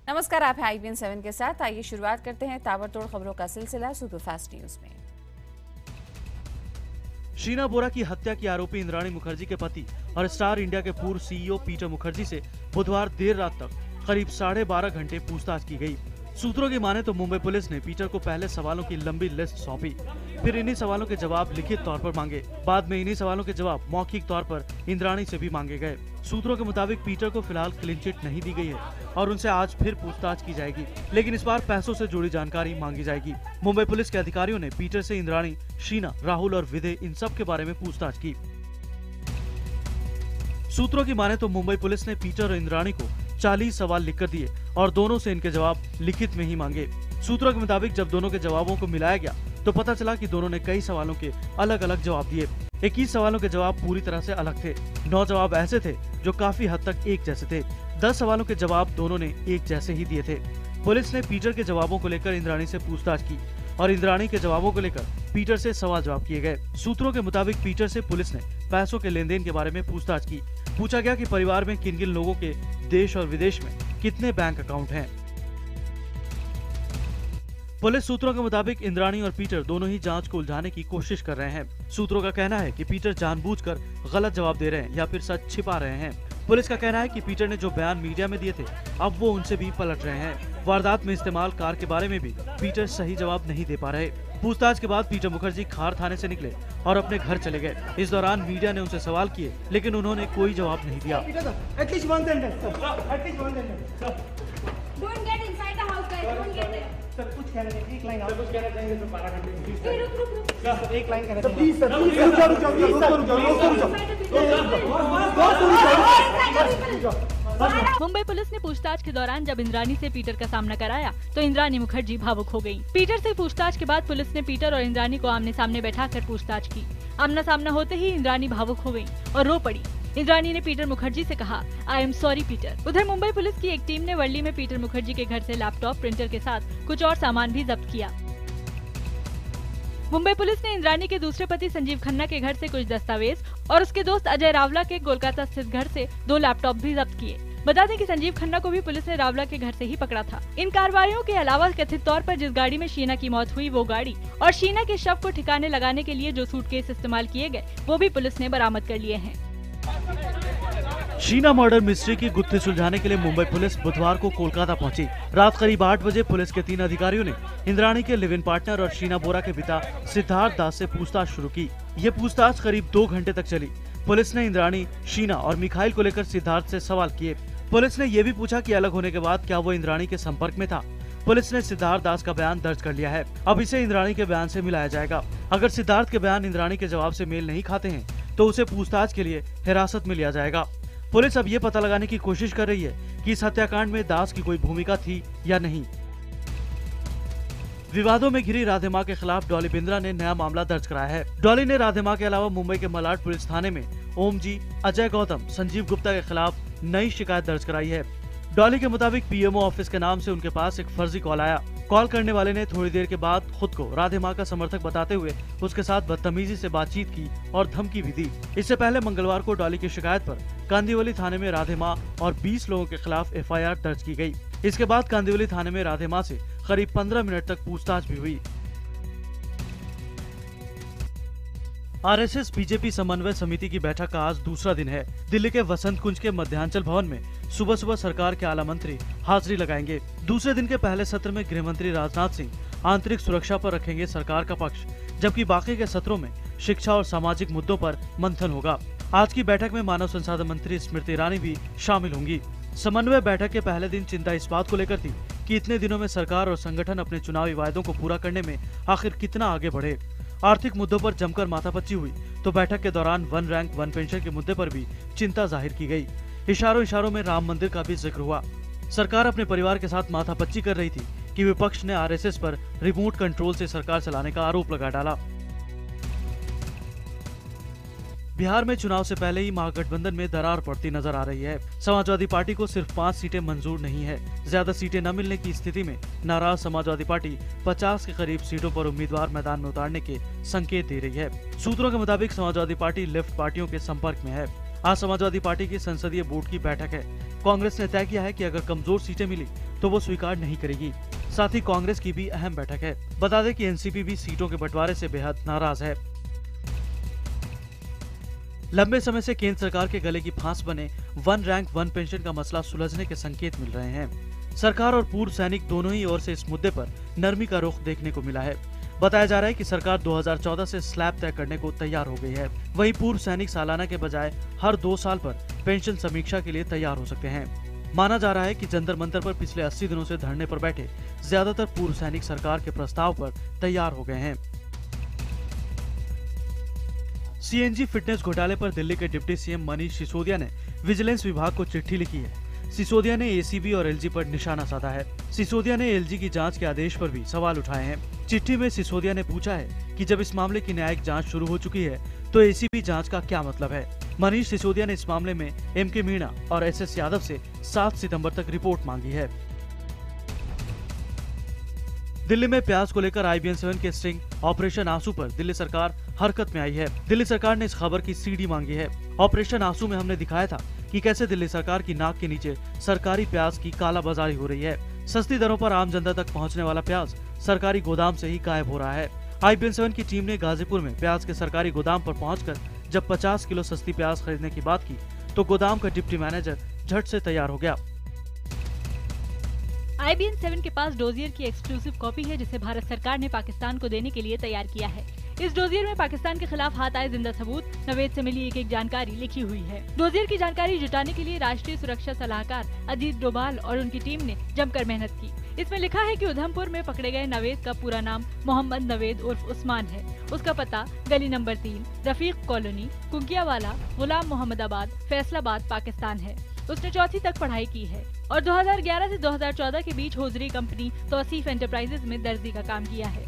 नमस्कार, आप हैं IBN 7 के साथ। आइए शुरुआत करते हैं ताबड़तोड़ खबरों का सिलसिला सुपरफास्ट न्यूज में। शीना बोरा की हत्या की आरोपी इंद्राणी मुखर्जी के पति और स्टार इंडिया के पूर्व CEO पीटर मुखर्जी से बुधवार देर रात तक करीब 12.5 घंटे पूछताछ की गई। सूत्रों की माने तो मुंबई पुलिस ने पीटर को पहले सवालों की लंबी लिस्ट सौंपी, फिर इन्हीं सवालों के जवाब लिखित तौर पर मांगे। बाद में इन्हीं सवालों के जवाब मौखिक तौर पर इंद्राणी से भी मांगे गए। सूत्रों के मुताबिक पीटर को फिलहाल क्लीन चिट नहीं दी गई है और उनसे आज फिर पूछताछ की जाएगी, लेकिन इस बार पैसों से जुड़ी जानकारी मांगी जाएगी। मुंबई पुलिस के अधिकारियों ने पीटर से इंद्राणी, शीना, राहुल और विदय इन सब के बारे में पूछताछ की। सूत्रों की माने तो मुंबई पुलिस ने पीटर और इंद्राणी को 40 सवाल लिखकर दिए और दोनों से इनके जवाब लिखित में ही मांगे। सूत्रों के मुताबिक जब दोनों के जवाबों को मिलाया गया तो पता चला कि दोनों ने कई सवालों के अलग अलग जवाब दिए। 21 सवालों के जवाब पूरी तरह से अलग थे। 9 जवाब ऐसे थे जो काफी हद तक एक जैसे थे। 10 सवालों के जवाब दोनों ने एक जैसे ही दिए थे। पुलिस ने पीटर के जवाबों को लेकर इंद्राणी से पूछताछ की और इंद्राणी के जवाबों को लेकर पीटर से सवाल जवाब किए गए। सूत्रों के मुताबिक पीटर से पुलिस ने पैसों के लेन देन के बारे में पूछताछ की। पूछा गया कि परिवार में किन किन लोगों के देश और विदेश में कितने बैंक अकाउंट हैं। पुलिस सूत्रों के मुताबिक इंद्राणी और पीटर दोनों ही जांच को उलझाने की कोशिश कर रहे हैं। सूत्रों का कहना है कि पीटर जानबूझकर गलत जवाब दे रहे हैं या फिर सच छिपा रहे हैं। पुलिस का कहना है कि पीटर ने जो बयान मीडिया में दिए थे अब वो उनसे भी पलट रहे हैं। वारदात में इस्तेमाल कार के बारे में भी पीटर सही जवाब नहीं दे पा रहे। पूछताछ के बाद पीटर मुखर्जी खार थाने से निकले और अपने घर चले गए। इस दौरान मीडिया ने उनसे सवाल किए, लेकिन उन्होंने कोई जवाब नहीं दिया। मुंबई पुलिस ने पूछताछ के दौरान जब इंद्राणी से पीटर का सामना कराया तो इंद्राणी मुखर्जी भावुक हो गयी। पीटर से पूछताछ के बाद पुलिस ने पीटर और इंद्राणी को आमने सामने बैठाकर पूछताछ की। आमना सामना होते ही इंद्राणी भावुक हो गयी और रो पड़ी। इंद्राणी ने पीटर मुखर्जी से कहा, आई एम सॉरी पीटर। उधर मुंबई पुलिस की एक टीम ने वर्ली में पीटर मुखर्जी के घर से लैपटॉप, प्रिंटर के साथ कुछ और सामान भी जब्त किया। मुंबई पुलिस ने इंद्राणी के दूसरे पति संजीव खन्ना के घर से कुछ दस्तावेज और उसके दोस्त अजय रावला के कोलकाता स्थित घर से 2 लैपटॉप भी जब्त किए। बता दें कि संजीव खन्ना को भी पुलिस ने रावला के घर से ही पकड़ा था। इन कार्रवाइयों के अलावा कथित तौर पर जिस गाड़ी में शीना की मौत हुई वो गाड़ी और शीना के शव को ठिकाने लगाने के लिए जो सूटकेस इस्तेमाल किए गए वो भी पुलिस ने बरामद कर लिए हैं। शीना मर्डर मिस्ट्री की गुत्थी सुलझाने के लिए मुंबई पुलिस बुधवार को कोलकाता पहुंची। रात करीब 8 बजे पुलिस के 3 अधिकारियों ने इंद्राणी के लिव इन पार्टनर और शीना बोरा के पिता सिद्धार्थ दास से पूछताछ शुरू की। ये पूछताछ करीब 2 घंटे तक चली। पुलिस ने इंद्राणी, शीना और मिखाइल को लेकर सिद्धार्थ से सवाल किए। पुलिस ने ये भी पूछा कि अलग होने के बाद क्या वो इंद्राणी के संपर्क में था। पुलिस ने सिद्धार्थ दास का बयान दर्ज कर लिया है। अब इसे इंद्राणी के बयान से मिलाया जाएगा। अगर सिद्धार्थ के बयान इंद्राणी के जवाब से मेल नहीं खाते हैं तो उसे पूछताछ के लिए हिरासत में लिया जाएगा। पुलिस अब ये पता लगाने की कोशिश कर रही है कि इस हत्याकांड में दास की कोई भूमिका थी या नहीं। विवादों में घिरी राधे मां के खिलाफ डॉली बिंद्रा ने नया मामला दर्ज कराया है। डॉली ने राधे मां के अलावा मुंबई के मलाड पुलिस थाने में ओम जी, अजय गौतम, संजीव गुप्ता के खिलाफ नई शिकायत दर्ज कराई है। डॉली के मुताबिक PMO ऑफिस के नाम से उनके पास एक फर्जी कॉल आया। कॉल करने वाले ने थोड़ी देर के बाद खुद को राधे मां का समर्थक बताते हुए उसके साथ बदतमीजी से बातचीत की और धमकी भी दी। इससे पहले मंगलवार को डॉली की शिकायत पर कांदिवली थाने में राधे मां और 20 लोगों के खिलाफ FIR दर्ज की गई। इसके बाद कांदिवली थाने में राधे मां से करीब 15 मिनट तक पूछताछ भी हुई। RSS बीजेपी समन्वय समिति की बैठक का आज दूसरा दिन है। दिल्ली के वसंत कुंज के मध्यांचल भवन में सुबह सुबह सरकार के आला मंत्री हाजिरी लगाएंगे। दूसरे दिन के पहले सत्र में गृह मंत्री राजनाथ सिंह आंतरिक सुरक्षा पर रखेंगे सरकार का पक्ष, जबकि बाकी के सत्रों में शिक्षा और सामाजिक मुद्दों पर मंथन होगा। आज की बैठक में मानव संसाधन मंत्री स्मृति ईरानी भी शामिल होंगी। समन्वय बैठक के पहले दिन चिंता इस बात को लेकर थी कि इतने दिनों में सरकार और संगठन अपने चुनावी वायदों को पूरा करने में आखिर कितना आगे बढ़े। आर्थिक मुद्दों पर जमकर माथापच्ची हुई तो बैठक के दौरान 1 रैंक 1 पेंशन के मुद्दे पर भी चिंता जाहिर की गई। इशारों में राम मंदिर का भी जिक्र हुआ। सरकार अपने परिवार के साथ माथापच्ची कर रही थी कि विपक्ष ने RSS पर रिमोट कंट्रोल से सरकार चलाने का आरोप लगा डाला। बिहार में चुनाव से पहले ही महागठबंधन में दरार पड़ती नजर आ रही है। समाजवादी पार्टी को सिर्फ 5 सीटें मंजूर नहीं है। ज्यादा सीटें न मिलने की स्थिति में नाराज समाजवादी पार्टी 50 के करीब सीटों पर उम्मीदवार मैदान में उतारने के संकेत दे रही है। सूत्रों के मुताबिक समाजवादी पार्टी लेफ्ट पार्टियों के संपर्क में है। आज समाजवादी पार्टी की संसदीय बोर्ड की बैठक है। कांग्रेस ने तय किया है कि अगर कमजोर सीटें मिली तो वो स्वीकार नहीं करेगी। साथ ही कांग्रेस की भी अहम बैठक है। बता दें कि एनसीपी भी सीटों के बंटवारे से बेहद नाराज है। लंबे समय से केंद्र सरकार के गले की फांस बने वन रैंक वन पेंशन का मसला सुलझने के संकेत मिल रहे हैं। सरकार और पूर्व सैनिक दोनों ही ओर से इस मुद्दे पर नरमी का रुख देखने को मिला है। बताया जा रहा है कि सरकार 2014 से स्लैब तय करने को तैयार हो गई है। वहीं पूर्व सैनिक सालाना के बजाय हर 2 साल पर पेंशन समीक्षा के लिए तैयार हो सकते हैं। माना जा रहा है कि जंतर मंतर पर पिछले 80 दिनों से धरने पर बैठे ज्यादातर पूर्व सैनिक सरकार के प्रस्ताव पर तैयार हो गए हैं। सीएनजी फिटनेस घोटाले पर दिल्ली के डिप्टी सीएम मनीष सिसोदिया ने विजिलेंस विभाग को चिट्ठी लिखी है। सिसोदिया ने एसीबी और एलजी पर निशाना साधा है। सिसोदिया ने एलजी की जांच के आदेश पर भी सवाल उठाए हैं। चिट्ठी में सिसोदिया ने पूछा है कि जब इस मामले की न्यायिक जांच शुरू हो चुकी है तो एसीबी जांच का क्या मतलब है। मनीष सिसोदिया ने इस मामले में एमके मीणा और एसएस यादव से 7 सितंबर तक रिपोर्ट मांगी है। दिल्ली में प्याज को लेकर IBN-7 के स्टिंग ऑपरेशन आंसू पर दिल्ली सरकार हरकत में आई है। दिल्ली सरकार ने इस खबर की सीडी मांगी है। ऑपरेशन आंसू में हमने दिखाया था कि कैसे दिल्ली सरकार की नाक के नीचे सरकारी प्याज की कालाबाजारी हो रही है। सस्ती दरों पर आम जनता तक पहुंचने वाला प्याज सरकारी गोदाम से ही गायब हो रहा है। IBN-7 की टीम ने गाजीपुर में प्याज के सरकारी गोदाम पर पहुंचकर जब 50 किलो सस्ती प्याज खरीदने की बात की तो गोदाम का डिप्टी मैनेजर झट से तैयार हो गया। IBN-7 के पास डोजियर की एक्सक्लूसिव कॉपी है जिसे भारत सरकार ने पाकिस्तान को देने के लिए तैयार किया है। इस डोजियर में पाकिस्तान के खिलाफ हाथ आए जिंदा सबूत, नवेद से मिली एक जानकारी लिखी हुई है। डोजियर की जानकारी जुटाने के लिए राष्ट्रीय सुरक्षा सलाहकार अजीत डोभाल और उनकी टीम ने जमकर मेहनत की। इसमें लिखा है कि उधमपुर में पकड़े गए नवेद का पूरा नाम मोहम्मद नवेद उर्फ उस्मान है। उसका पता गली नंबर 3, रफीक कॉलोनी, कुंकियावाला, गुलाम मोहम्मदाबाद, फैसलाबाद, पाकिस्तान है। उसने 4वीं तक पढ़ाई की है और 2011 से 2014 के बीच होजरी कंपनी तौसीफ एंटरप्राइजेज में दर्जी का काम किया है।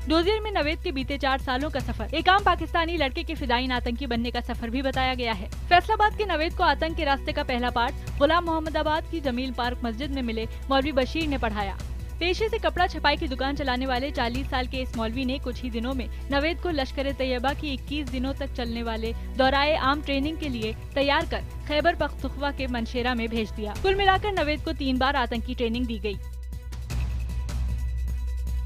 डोजियर में नवेद के बीते 4 सालों का सफर एक आम पाकिस्तानी लड़के के फिदायीन आतंकी बनने का सफर भी बताया गया है। फैसलाबाद के नवेद को आतंक के रास्ते का पहला पाठ गुलाम मोहम्मदाबाद की जमील पार्क मस्जिद में मिले मौलवी बशीर ने पढ़ाया। पेशे से कपड़ा छपाई की दुकान चलाने वाले 40 साल के इस मौलवी ने कुछ ही दिनों में नवेद को लश्कर तैयबा की 21 दिनों तक चलने वाले दौराए आम ट्रेनिंग के लिए तैयार कर खैबर पख्तूनख्वा के मनशेरा में भेज दिया। कुल मिलाकर नवेद को 3 बार आतंकी ट्रेनिंग दी गई।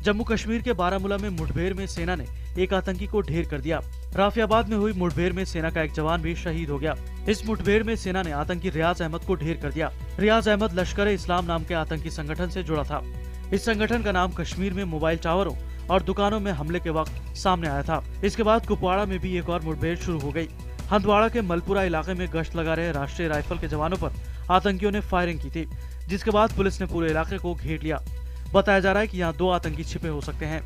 जम्मू कश्मीर के बारामूला में मुठभेड़ में सेना ने एक आतंकी को ढेर कर दिया। राफियाबाद में हुई मुठभेड़ में सेना का एक जवान भी शहीद हो गया। इस मुठभेड़ में सेना ने आतंकी रियाज अहमद को ढेर कर दिया। रियाज अहमद लश्कर इस्लाम नाम के आतंकी संगठन से जुड़ा था। इस संगठन का नाम कश्मीर में मोबाइल टावरों और दुकानों में हमले के वक्त सामने आया था। इसके बाद कुपवाड़ा में भी एक और मुठभेड़ शुरू हो गई। हंदवाड़ा के मलपुरा इलाके में गश्त लगा रहे राष्ट्रीय राइफल के जवानों पर आतंकियों ने फायरिंग की थी, जिसके बाद पुलिस ने पूरे इलाके को घेर लिया। बताया जा रहा है कि यहाँ 2 आतंकी छिपे हो सकते हैं।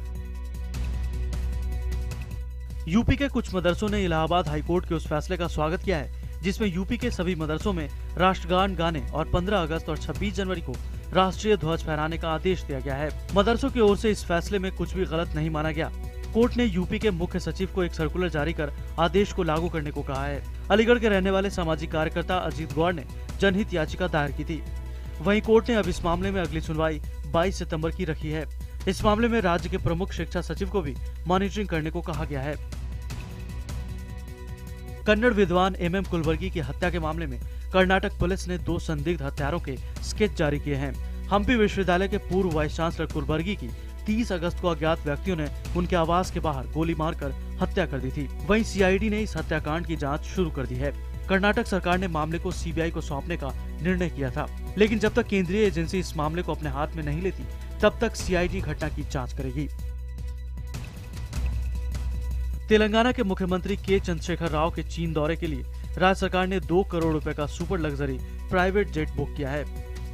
यूपी के कुछ मदरसों ने इलाहाबाद हाईकोर्ट के उस फैसले का स्वागत किया है जिसमें यूपी के सभी मदरसों में राष्ट्रगान गाने और 15 अगस्त और 26 जनवरी को राष्ट्रीय ध्वज फहराने का आदेश दिया गया है। मदरसों की ओर से इस फैसले में कुछ भी गलत नहीं माना गया। कोर्ट ने यूपी के मुख्य सचिव को एक सर्कुलर जारी कर आदेश को लागू करने को कहा है। अलीगढ़ के रहने वाले सामाजिक कार्यकर्ता अजीत गौड़ ने जनहित याचिका दायर की थी। वहीं कोर्ट ने अब इस मामले में अगली सुनवाई 22 सितंबर की रखी है। इस मामले में राज्य के प्रमुख शिक्षा सचिव को भी मॉनिटरिंग करने को कहा गया है। कन्नड़ विद्वान MM कुलवर्गी की हत्या के मामले में कर्नाटक पुलिस ने 2 संदिग्ध हत्यारों के स्केच जारी किए हैं। हम्पी विश्वविद्यालय के पूर्व वाइस चांसलर कुलवर्गी की 30 अगस्त को अज्ञात व्यक्तियों ने उनके आवास के बाहर गोली मारकर हत्या कर दी थी। वहीं CID ने इस हत्याकांड की जांच शुरू कर दी है। कर्नाटक सरकार ने मामले को CBI को सौंपने का निर्णय किया था, लेकिन जब तक केंद्रीय एजेंसी इस मामले को अपने हाथ में नहीं लेती तब तक CID घटना की जांच करेगी। तेलंगाना के मुख्यमंत्री के चंद्रशेखर राव के चीन दौरे के लिए राज्य सरकार ने 2 करोड़ रुपए का super luxury private jet book किया है।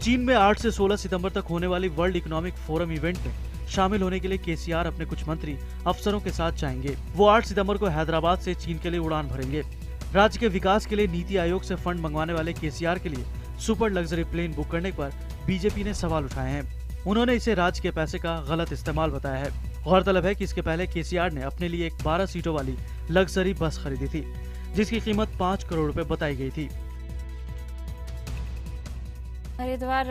चीन में 8 से 16 सितंबर तक होने वाली वर्ल्ड इकोनॉमिक फोरम इवेंट में शामिल होने के लिए KCR अपने कुछ मंत्री अफसरों के साथ जाएंगे। वो 8 सितंबर को हैदराबाद से चीन के लिए उड़ान भरेंगे। राज्य के विकास के लिए नीति आयोग से फंड मंगवाने वाले KCR के लिए सुपर लग्जरी प्लेन बुक करने पर बीजेपी ने सवाल उठाए हैं। उन्होंने इसे राज्य के पैसे का गलत इस्तेमाल बताया है। गौरतलब है कि इसके पहले KCR ने अपने लिए एक 12 सीटों वाली लग्जरी बस खरीदी थी, जिसकी कीमत 5 करोड़ रुपए बताई गई थी। हरिद्वार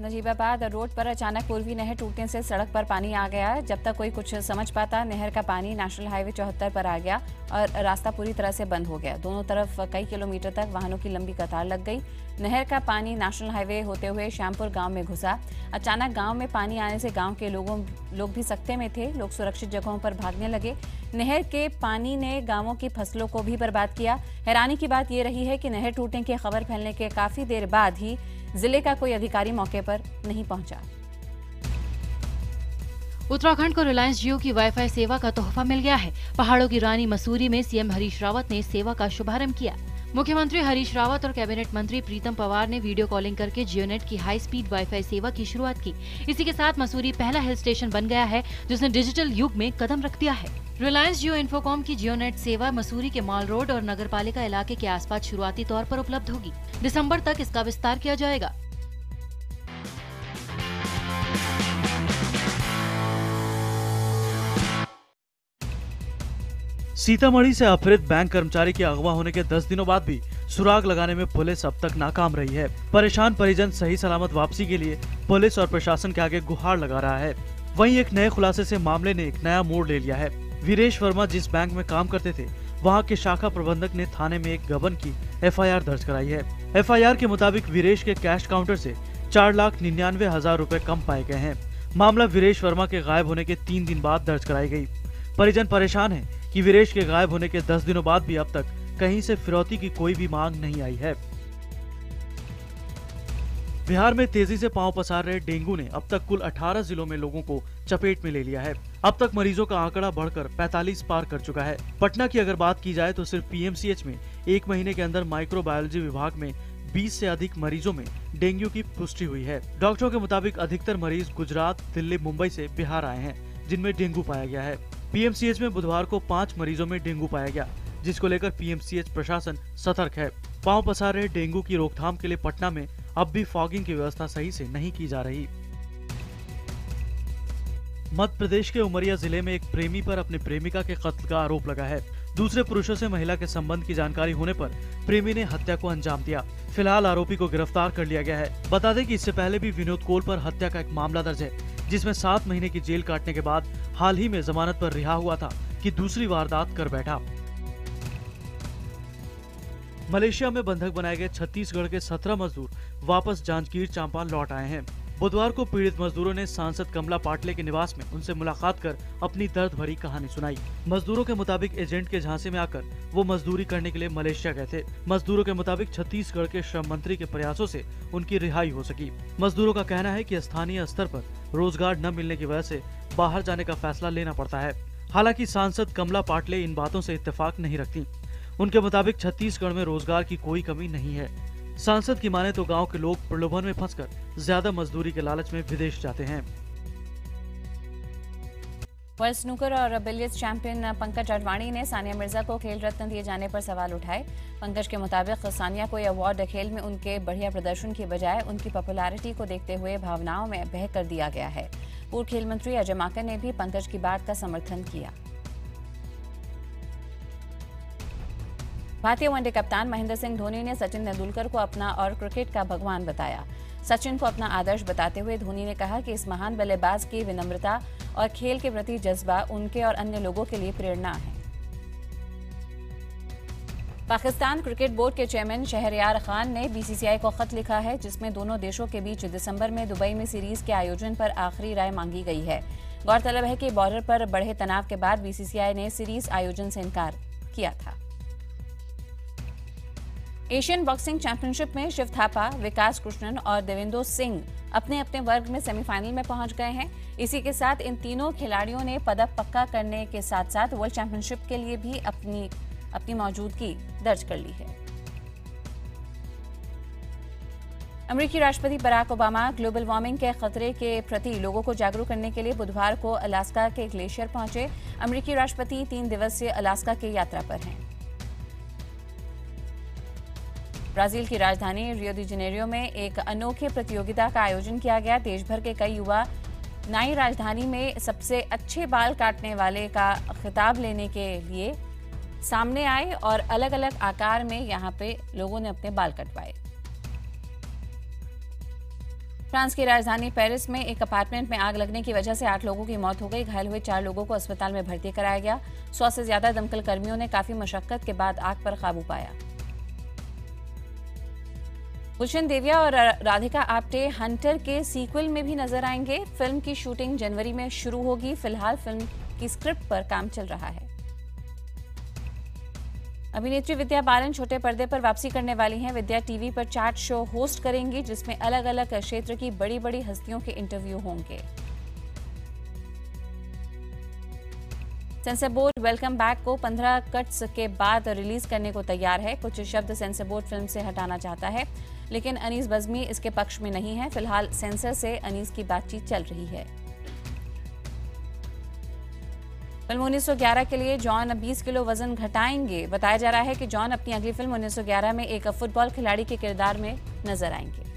नजीबाबाद रोड पर अचानक पूर्वी नहर टूटने से सड़क पर पानी आ गया। जब तक कोई कुछ समझ पाता, नहर का पानी नेशनल हाईवे 74 पर आ गया और रास्ता पूरी तरह से बंद हो गया। दोनों तरफ कई किलोमीटर तक वाहनों की लंबी कतार लग गई। नहर का पानी नेशनल हाईवे होते हुए श्यामपुर गांव में घुसा। अचानक गांव में पानी आने से गांव के लोग भी सकते में थे। लोग सुरक्षित जगहों पर भागने लगे। नहर के पानी ने गांवों की फसलों को भी बर्बाद किया। हैरानी की बात यह रही है कि नहर टूटने की खबर फैलने के काफी देर बाद ही जिले का कोई अधिकारी मौके पर नहीं पहुंचा। उत्तराखंड को रिलायंस जियो की वाईफाई सेवा का तोहफा मिल गया है। पहाड़ों की रानी मसूरी में सीएम हरीश रावत ने सेवा का शुभारंभ किया। मुख्यमंत्री हरीश रावत और कैबिनेट मंत्री प्रीतम पवार ने वीडियो कॉलिंग करके जियोनेट की हाई स्पीड वाईफाई सेवा की शुरुआत की। इसी के साथ मसूरी पहला हिल स्टेशन बन गया है जिसने डिजिटल युग में कदम रख दिया है। रिलायंस जियो इन्फोकॉम की जियोनेट सेवा मसूरी के मॉल रोड और नगरपालिका इलाके के आसपास शुरुआती तौर पर उपलब्ध होगी। दिसंबर तक इसका विस्तार किया जाएगा। सीतामढ़ी से अपहृत बैंक कर्मचारी के अगवा होने के 10 दिनों बाद भी सुराग लगाने में पुलिस अब तक नाकाम रही है। परेशान परिजन सही सलामत वापसी के लिए पुलिस और प्रशासन के आगे गुहार लगा रहा है। वहीं एक नए खुलासे से मामले ने एक नया मोड़ ले लिया है। वीरेश वर्मा जिस बैंक में काम करते थे, वहां के शाखा प्रबंधक ने थाने में एक गबन की एफआईआर दर्ज कराई है। एफआईआर के मुताबिक वीरेश के कैश काउंटर से 4,99,000 रुपए कम पाए गए हैं। मामला वीरेश वर्मा के गायब होने के 3 दिन बाद दर्ज कराई गई। परिजन परेशान है कि वीरेश के गायब होने के 10 दिनों बाद भी अब तक कहीं से फिरौती की कोई भी मांग नहीं आई है। बिहार में तेजी से पांव पसार रहे डेंगू ने अब तक कुल 18 जिलों में लोगों को चपेट में ले लिया है। अब तक मरीजों का आंकड़ा बढ़कर 45 पार कर चुका है। पटना की अगर बात की जाए तो सिर्फ पीएमसीएच में 1 महीने के अंदर माइक्रोबायोलॉजी विभाग में 20 से अधिक मरीजों में डेंगू की पुष्टि हुई है। डॉक्टरों के मुताबिक अधिकतर मरीज गुजरात, दिल्ली, मुंबई से बिहार आए हैं जिनमें डेंगू पाया गया है। पीएमसीएच में बुधवार को 5 मरीजों में डेंगू पाया गया, जिसको लेकर पीएमसीएच प्रशासन सतर्क है। पांव पसार रहे डेंगू की रोकथाम के लिए पटना में अब भी फॉगिंग की व्यवस्था सही से नहीं की जा रही। मध्य प्रदेश के उमरिया जिले में एक प्रेमी पर अपनी प्रेमिका के कत्ल का आरोप लगा है। दूसरे पुरुषों से महिला के संबंध की जानकारी होने पर प्रेमी ने हत्या को अंजाम दिया। फिलहाल आरोपी को गिरफ्तार कर लिया गया है। बता दें कि इससे पहले भी विनोद कोल पर हत्या का एक मामला दर्ज है, जिसमें 7 महीने की जेल काटने के बाद हाल ही में जमानत पर रिहा हुआ था कि दूसरी वारदात कर बैठा। मलेशिया में बंधक बनाए गए छत्तीसगढ़ के 17 मजदूर वापस जांजगीर चांपा लौट आए हैं। बुधवार को पीड़ित मजदूरों ने सांसद कमला पाटले के निवास में उनसे मुलाकात कर अपनी दर्द भरी कहानी सुनाई। मजदूरों के मुताबिक एजेंट के झांसे में आकर वो मजदूरी करने के लिए मलेशिया गए थे। मजदूरों के मुताबिक छत्तीसगढ़ के श्रम मंत्री के प्रयासों से उनकी रिहाई हो सकी। मजदूरों का कहना है कि स्थानीय स्तर पर रोजगार न मिलने की वजह से बाहर जाने का फैसला लेना पड़ता है। हालांकि सांसद कमला पाटले इन बातों से इत्तेफाक नहीं रखती। उनके मुताबिक छत्तीसगढ़ में रोजगार की कोई कमी नहीं है। सांसद की माने तो गांव के लोग प्रलोभन में फंसकर ज्यादा मजदूरी के लालच में विदेश जाते हैं। वर्ल्ड स्नूकर और बिलियर्ड्स चैंपियन पंकज अडवाणी ने सानिया मिर्जा को खेल रत्न दिए जाने पर सवाल उठाए। पंकज के मुताबिक सानिया को यह अवार्ड खेल में उनके बढ़िया प्रदर्शन की बजाय उनकी पॉपुलैरिटी को देखते हुए भावनाओं में बह कर दिया गया है। पूर्व खेल मंत्री अजय माकन ने भी पंकज की बात का समर्थन किया। भारतीय वनडे कप्तान महेंद्र सिंह धोनी ने सचिन तेंदुलकर को अपना और क्रिकेट का भगवान बताया। सचिन को अपना आदर्श बताते हुए धोनी ने कहा कि इस महान बल्लेबाज की विनम्रता और खेल के प्रति जज्बा उनके और अन्य लोगों के लिए प्रेरणा है। पाकिस्तान क्रिकेट बोर्ड के चेयरमैन शहरयार खान ने बीसीसीआई को खत लिखा है, जिसमें दोनों देशों के बीच दिसंबर में दुबई में सीरीज के आयोजन पर आखिरी राय मांगी गई है। गौरतलब है कि बॉर्डर पर बढ़े तनाव के बाद बीसीसीआई ने सीरीज आयोजन से इनकार किया था। एशियन बॉक्सिंग चैंपियनशिप में शिव थापा, विकास कृष्णन और देवेंद्र सिंह अपने अपने वर्ग में सेमीफाइनल में पहुंच गए हैं। इसी के साथ इन तीनों खिलाड़ियों ने पदक पक्का करने के साथ साथ वर्ल्ड चैंपियनशिप के लिए भी अपनी मौजूदगी दर्ज कर ली है। अमेरिकी राष्ट्रपति बराक ओबामा ग्लोबल वार्मिंग के खतरे के प्रति लोगों को जागरूक करने के लिए बुधवार को अलास्का के ग्लेशियर पहुंचे। अमेरिकी राष्ट्रपति 3 दिवसीय अलास्का की यात्रा पर हैं। ब्राजील की राजधानी रियो दी जेनेरियो में एक अनोखे प्रतियोगिता का आयोजन किया गया। देश भर के कई युवा नई राजधानी में सबसे अच्छे बाल काटने वाले का खिताब लेने के लिए सामने आए और अलग अलग आकार में यहां पे लोगों ने अपने बाल कटवाए। फ्रांस की राजधानी पेरिस में एक अपार्टमेंट में आग लगने की वजह से 8 लोगों की मौत हो गई। घायल हुए 4 लोगों को अस्पताल में भर्ती कराया गया। 100 से ज्यादा दमकल कर्मियों ने काफी मशक्कत के बाद आग पर काबू पाया। गुलशन देविया और राधिका आप्टे हंटर के सीक्वल में भी नजर आएंगे। फिल्म की शूटिंग जनवरी में शुरू होगी। फिलहाल फिल्म की स्क्रिप्ट पर काम चल रहा है। अभिनेत्री विद्या बालन छोटे पर्दे पर वापसी करने वाली हैं। विद्या टीवी पर चैट शो होस्ट करेंगी, जिसमें अलग अलग क्षेत्र की बड़ी बड़ी हस्तियों के इंटरव्यू होंगे। सेंसर बोर्ड वेलकम बैक को 15 कट्स के बाद रिलीज करने को तैयार है। कुछ शब्द सेंसर बोर्ड फिल्म से हटाना चाहता है, लेकिन अनीस बज़मी इसके पक्ष में नहीं है। फिलहाल सेंसर से अनीस की बातचीत चल रही है। फिल्म 1911 के लिए जॉन 20 किलो वजन घटाएंगे। बताया जा रहा है कि जॉन अपनी अगली फिल्म 1911 में एक फुटबॉल खिलाड़ी के किरदार में नजर आएंगे।